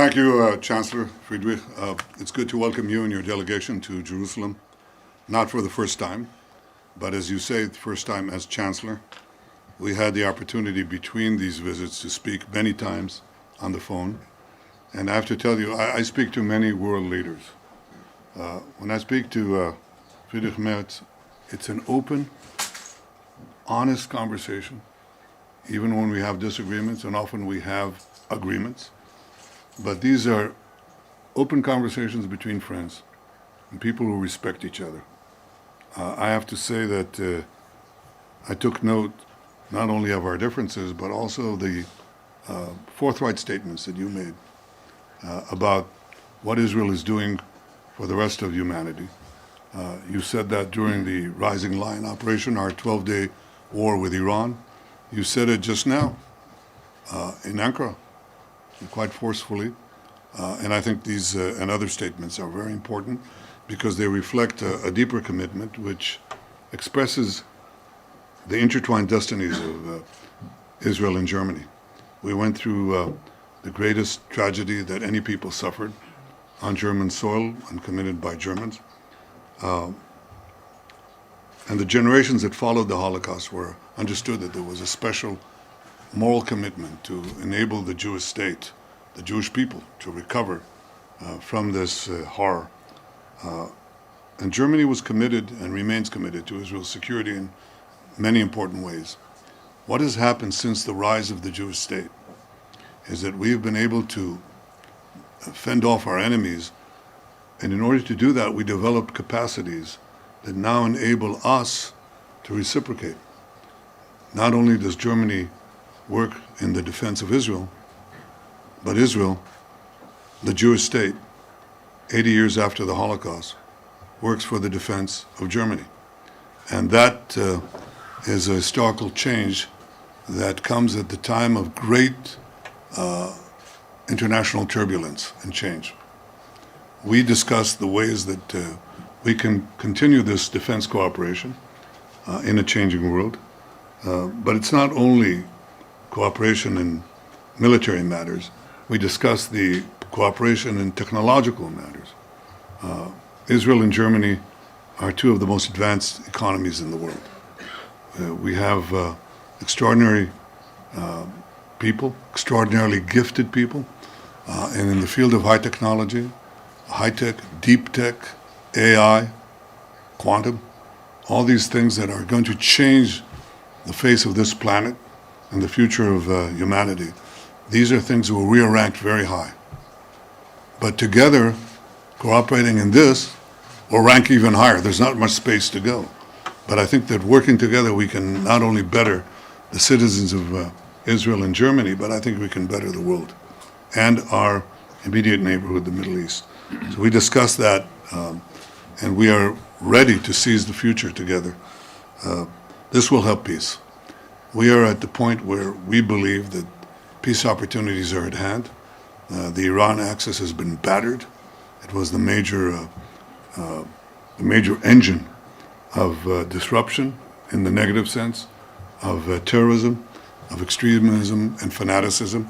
Thank you, Chancellor Friedrich. It's good to welcome you and your delegation to Jerusalem, not for the first time, but as you say, the first time as Chancellor. We had the opportunity between these visits to speak many times on the phone. And I have to tell you, I speak to many world leaders. When I speak to Friedrich Merz, it's an open, honest conversation, even when we have disagreements, and often we have agreements. But these are open conversations between friends and people who respect each other. I have to say that I took note not only of our differences, but also the forthright statements that you made about what Israel is doing for the rest of humanity. You said that during the Rising Lion operation, our 12-day war with Iran. You said it just now in Ankara, quite forcefully. And I think these and other statements are very important because they reflect a deeper commitment which expresses the intertwined destinies of Israel and Germany. We went through the greatest tragedy that any people suffered on German soil and committed by Germans. And the generations that followed the Holocaust were understood that there was a special moral commitment to enable the Jewish state, the Jewish people, to recover from this horror. And Germany was committed and remains committed to Israel's security in many important ways. What has happened since the rise of the Jewish state is that we have been able to fend off our enemies, and in order to do that, we developed capacities that now enable us to reciprocate. Not only does Germany work in the defense of Israel, but Israel, the Jewish state, 80 years after the Holocaust, works for the defense of Germany. And that is a historical change that comes at the time of great international turbulence and change. We discussed the ways that we can continue this defense cooperation in a changing world. But it's not only cooperation in military matters. We discussed the cooperation in technological matters. Israel and Germany are two of the most advanced economies in the world. We have extraordinary people, extraordinarily gifted people, and in the field of high technology, high tech, deep tech, AI, quantum, all these things that are going to change the face of this planet and the future of humanity. These are things where we are ranked very high. But together, cooperating in this, we'll rank even higher. There's not much space to go. But I think that working together, we can not only better the citizens of Israel and Germany, but I think we can better the world and our immediate neighborhood, the Middle East. So we discussed that, and we are ready to seize the future together. This will help peace. We are at the point where we believe that peace opportunities are at hand. The Iran axis has been battered. It was the major engine of disruption in the negative sense, of terrorism, of extremism and fanaticism,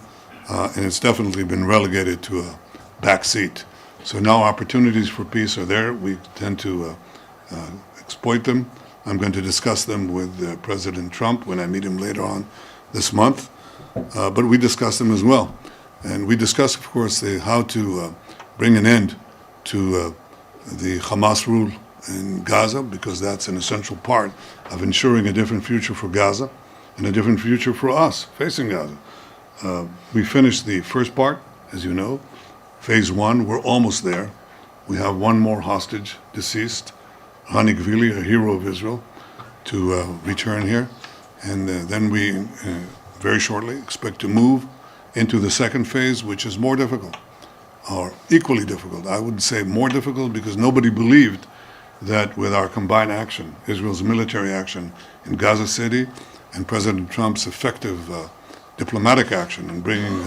and it's definitely been relegated to a back seat. So now opportunities for peace are there. We tend to exploit them. I'm going to discuss them with President Trump when I meet him later on this month. But we discuss them as well. And we discuss, of course, how to bring an end to the Hamas rule in Gaza, because that's an essential part of ensuring a different future for Gaza and a different future for us facing Gaza. We finished the first part, as you know, phase one. We're almost there. We have one more hostage deceased, Hani Gvili, a hero of Israel, to return here. And then we very shortly expect to move into the second phase, which is more difficult, or equally difficult. I would say more difficult because nobody believed that with our combined action, Israel's military action in Gaza City and President Trump's effective diplomatic action in bringing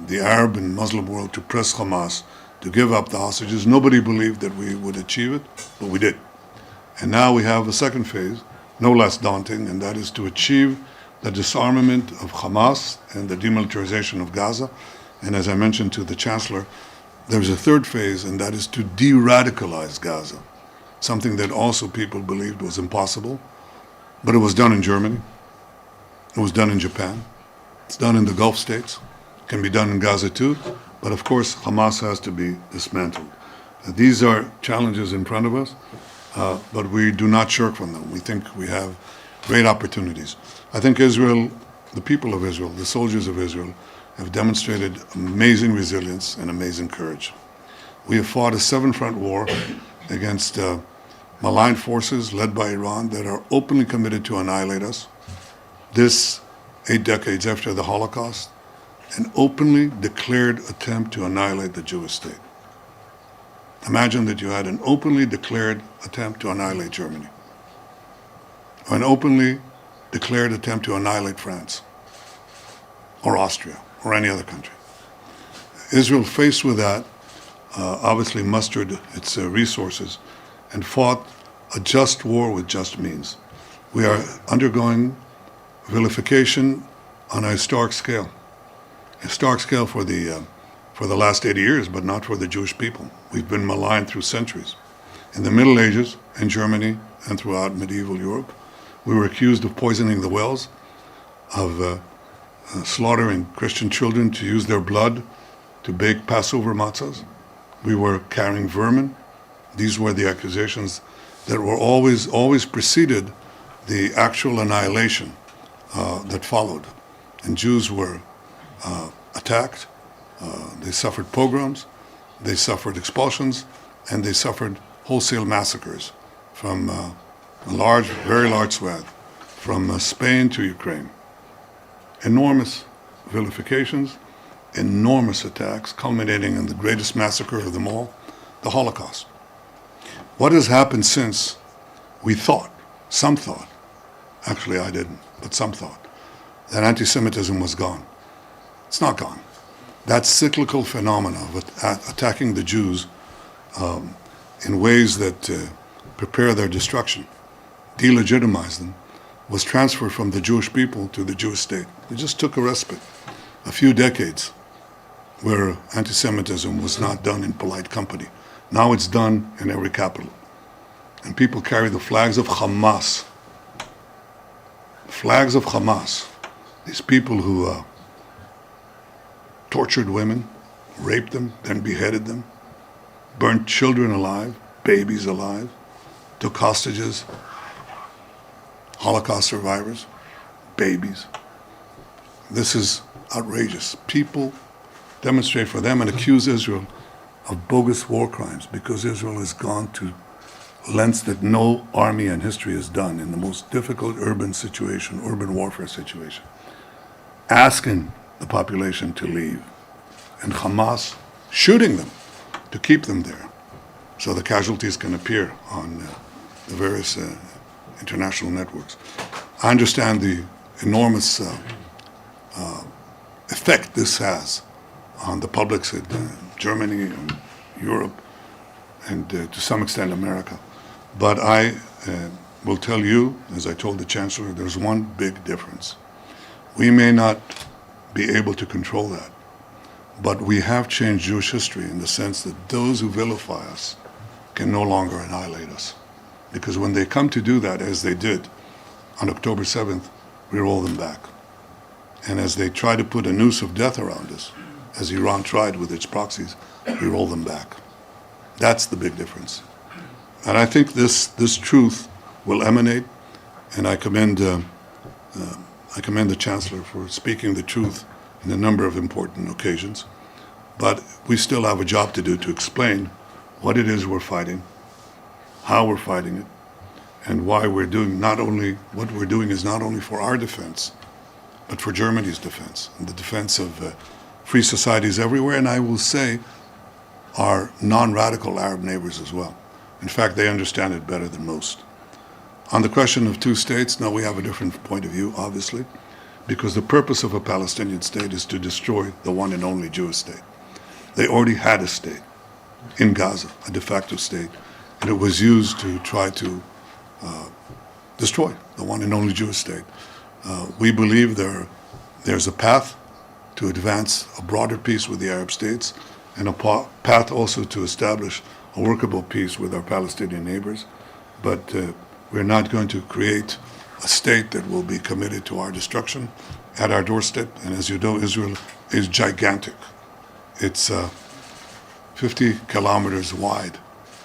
the Arab and Muslim world to press Hamas to give up the hostages, nobody believed that we would achieve it, but we did. And now we have a second phase, no less daunting, and that is to achieve the disarmament of Hamas and the demilitarization of Gaza. And as I mentioned to the Chancellor, there's a third phase, and that is to de-radicalize Gaza, something that also people believed was impossible. But it was done in Germany. It was done in Japan. It's done in the Gulf states. It can be done in Gaza too. But of course, Hamas has to be dismantled. These are challenges in front of us, but we do not shirk from them. We think we have great opportunities. I think Israel, the people of Israel, the soldiers of Israel, have demonstrated amazing resilience and amazing courage. We have fought a seven-front war against malign forces led by Iran that are openly committed to annihilate us. This, 8 decades after the Holocaust, an openly declared attempt to annihilate the Jewish state. Imagine that you had an openly declared attempt to annihilate Germany, or an openly declared attempt to annihilate France, or Austria, or any other country. Israel, faced with that, obviously mustered its resources and fought a just war with just means. We are undergoing vilification on a historic scale for the last 80 years, but not for the Jewish people. We've been maligned through centuries. In the Middle Ages, in Germany, and throughout medieval Europe, we were accused of poisoning the wells, of slaughtering Christian children to use their blood to bake Passover matzahs. We were carrying vermin. These were the accusations that were always preceded the actual annihilation that followed. And Jews were attacked, they suffered pogroms, they suffered expulsions, and they suffered wholesale massacres from a very large swath, from Spain to Ukraine. Enormous vilifications, enormous attacks, culminating in the greatest massacre of them all, the Holocaust. What has happened since? Some thought, actually I didn't, but some thought, that anti-Semitism was gone. It's not gone. That cyclical phenomena of attacking the Jews in ways that prepare their destruction, delegitimize them, was transferred from the Jewish people to the Jewish state. It just took a respite, a few decades, where anti-Semitism was not done in polite company. Now it's done in every capital. And people carry the flags of Hamas. Flags of Hamas. These people who tortured women, raped them, then beheaded them, burnt children alive, babies alive, took hostages, Holocaust survivors, babies. This is outrageous. People demonstrate for them and accuse Israel of bogus war crimes because Israel has gone to lengths that no army in history has done in the most difficult urban warfare situation, asking the population to leave, and Hamas shooting them to keep them there so the casualties can appear on the various international networks. I understand the enormous effect this has on the publics in Germany and Europe and to some extent America. But I will tell you, as I told the Chancellor, there's one big difference. We may not be able to control that, but we have changed Jewish history in the sense that those who vilify us can no longer annihilate us. Because when they come to do that, as they did on October 7th, we roll them back. And as they try to put a noose of death around us, as Iran tried with its proxies, we roll them back. That's the big difference. And I think this truth will emanate, and I commend the Chancellor for speaking the truth in a number of important occasions. But we still have a job to do to explain what it is we're fighting, how we're fighting it, and why we're doing what we're doing is not only for our defense, but for Germany's defense, and the defense of free societies everywhere, and I will say our non-radical Arab neighbors as well. In fact, they understand it better than most. On the question of two states, no, we have a different point of view, obviously, because the purpose of a Palestinian state is to destroy the one and only Jewish state. They already had a state in Gaza, a de facto state, and it was used to try to destroy the one and only Jewish state. We believe there's a path to advance a broader peace with the Arab states and a path also to establish a workable peace with our Palestinian neighbors. But we're not going to create a state that will be committed to our destruction at our doorstep. And as you know, Israel is gigantic. It's 50 kilometers wide,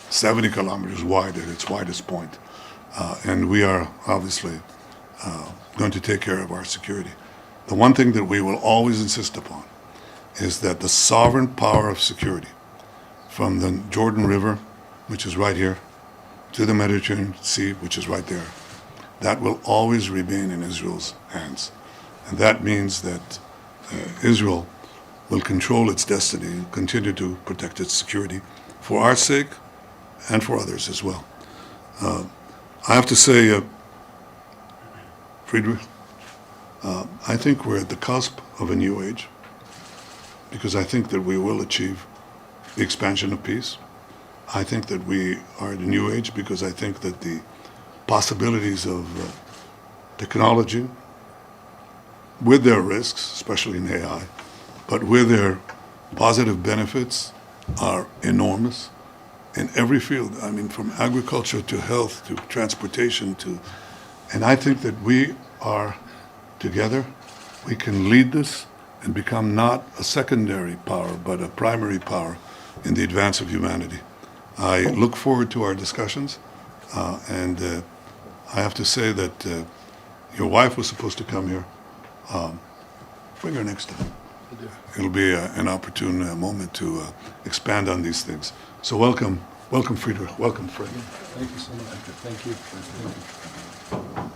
70 kilometers wide at its widest point. And we are obviously going to take care of our security. The one thing that we will always insist upon is that the sovereign power of security from the Jordan River, which is right here, to the Mediterranean Sea, which is right there, that will always remain in Israel's hands. And that means that Israel will control its destiny and continue to protect its security for our sake and for others as well. I have to say, Friedrich, I think we're at the cusp of a new age, because I think that we will achieve the expansion of peace. I think that we are at a new age because I think that the possibilities of technology, with their risks, especially in AI, but with their positive benefits, are enormous in every field. I mean, from agriculture to health to transportation and I think that we are together, we can lead this and become not a secondary power, but a primary power in the advance of humanity. I look forward to our discussions, and I have to say that your wife was supposed to come here. Bring her next time. It'll be an opportune moment to expand on these things. So welcome, Friedrich, welcome, Fred. Thank you so much. Thank you.